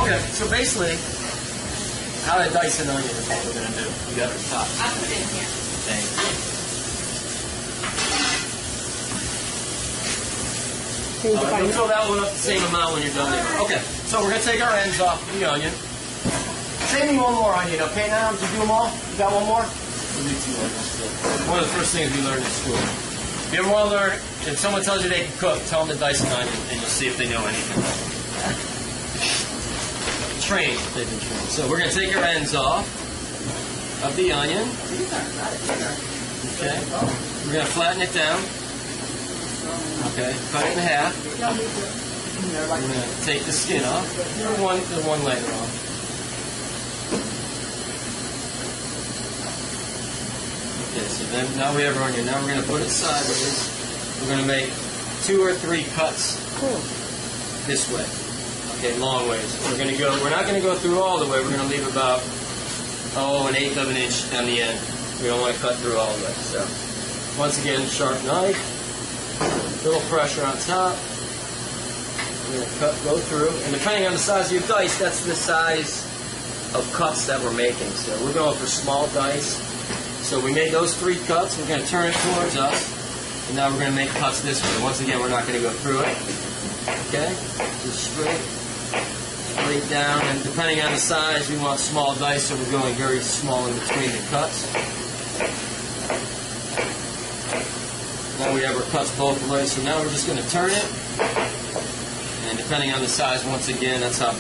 Okay, so basically, how to dice an onion is what we're going to do. You got it top. I'll put it in here. Thank you. You'll fill that one up the same amount when you're done there. Okay, so we're going to take our ends off of the onion. Save me one more onion, okay now? Did you do them all? You got one more? We'll do 2 onions. One of the first things we learned in school. If you ever want to learn, if someone tells you they can cook, tell them to dice an onion and you'll see if they know anything. Trained. They've been trained. So we're going to take our ends off of the onion. Okay. We're going to flatten it down. Okay. Cut it in half. We're going to take the skin off. The one layer off. Okay, so then now we have our onion. Now we're going to put it sideways. We're going to make 2 or 3 cuts this way. Okay, long ways. We're not going to go through all the way. We're going to leave about 1/8 of an inch on the end. We don't want to cut through all the way. So once again, sharp knife, little pressure on top. We're going to go through, and depending on the size of your dice, that's the size of cuts that we're making. So we're going for small dice. So we made those 3 cuts. We're going to turn it towards us, and now we're going to make cuts this way. Once again, we're not going to go through it. Okay, just straight down, and depending on the size, we want small dice, so we're going very small in between the cuts. Now we have our cuts both ways, so now we're just going to turn it, and depending on the size, once again, that's how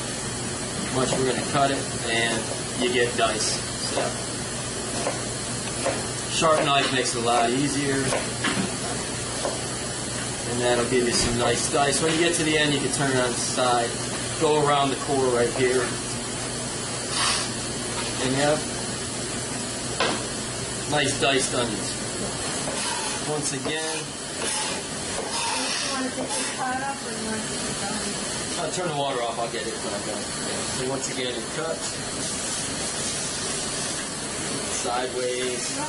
much we're going to cut it, and you get dice. So sharp knife makes it a lot easier. And that'll give you some nice dice. When you get to the end, you can turn it on the side. Go around the core right here. And you have nice diced onions. Once again. I'll turn the water off. I'll get it when I'm done. So once again, you cut. Sideways.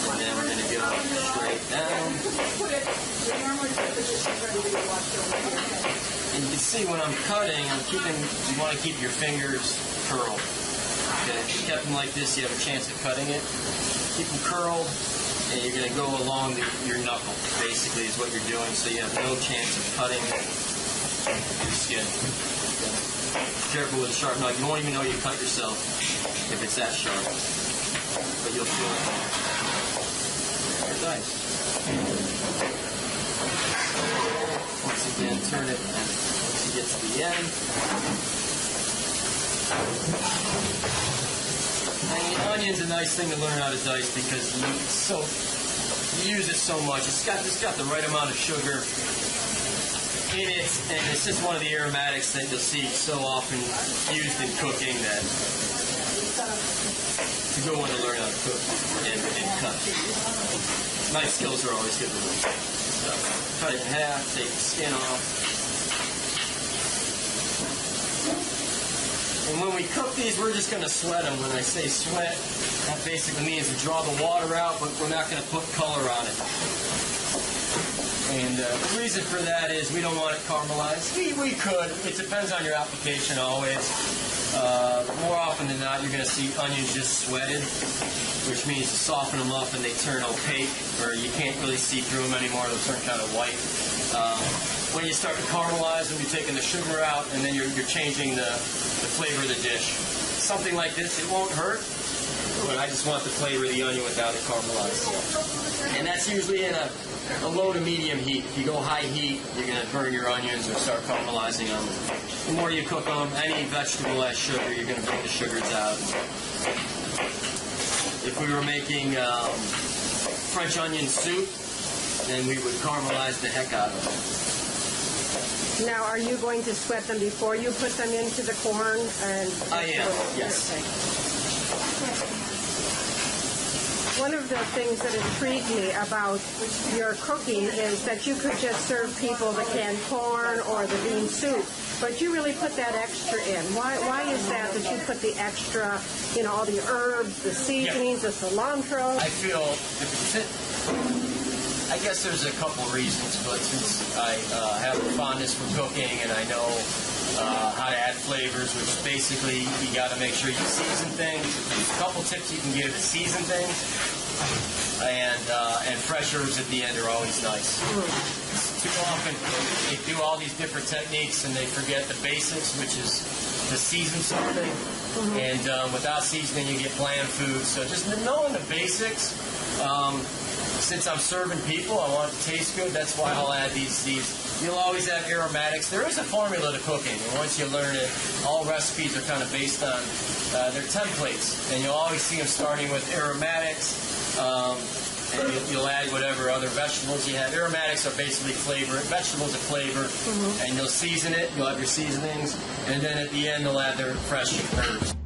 And then we're going to go straight down. And you can see when I'm cutting, you want to keep your fingers curled. Okay? If you kept them like this, you have a chance of cutting it. Keep them curled, and you're going to go along your knuckle, basically, is what you're doing, so you have no chance of cutting your skin. Okay? Careful with a sharp knife. You won't even know you cut yourself if it's that sharp. But you'll feel it. Dice. Once again, turn it once you get to the end. And onion's a nice thing to learn how to dice because you use it so much. It's got the right amount of sugar in it, and it's just one of the aromatics that you'll see so often used in cooking that it's a good one to learn how to cook and cut. Knife skills are always good to learn. So, cut it in half, take the skin off. And when we cook these, we're just going to sweat them. When I say sweat, that basically means to draw the water out, but we're not going to put color on it. And the reason for that is we don't want it caramelized. We could. It depends on your application always. More often than not, you're going to see onions just sweated, which means to soften them up and they turn opaque, or you can't really see through them anymore. They'll turn kind of white. When you start to caramelize them, you're taking the sugar out, and then you're changing the flavor of the dish. Something like this, it won't hurt, but I just want the flavor of the onion without it caramelized. And that's usually in a low to medium heat. If you go high heat, you're going to burn your onions or start caramelizing them. The more you cook them, any vegetable has sugar, you're going to bring the sugars out. If we were making French onion soup, then we would caramelize the heck out of them. Now, are you going to sweat them before you put them into the corn? I am, yes. One of the things that intrigued me about your cooking is that you could just serve people the canned corn or the bean soup, but you really put that extra in. Why is that you put the extra, all the herbs, the seasonings, the cilantro? I feel, I guess there's a couple reasons, but since I have a fondness for cooking and I know how to add flavors, which basically you got to make sure you season things. A couple tips you can give to season things, and fresh herbs at the end are always nice. Too often they do all these different techniques and they forget the basics, which is to season something. And without seasoning, you get bland food. So just knowing the basics. Since I'm serving people, I want it to taste good. That's why I'll add these. You'll always have aromatics. There is a formula to cooking, and once you learn it, all recipes are kind of based on their templates. And you'll always see them starting with aromatics, and you'll add whatever other vegetables you have. Aromatics are basically flavor. Vegetables are flavor, and you'll season it. You'll have your seasonings, and then at the end, they'll add their fresh herbs.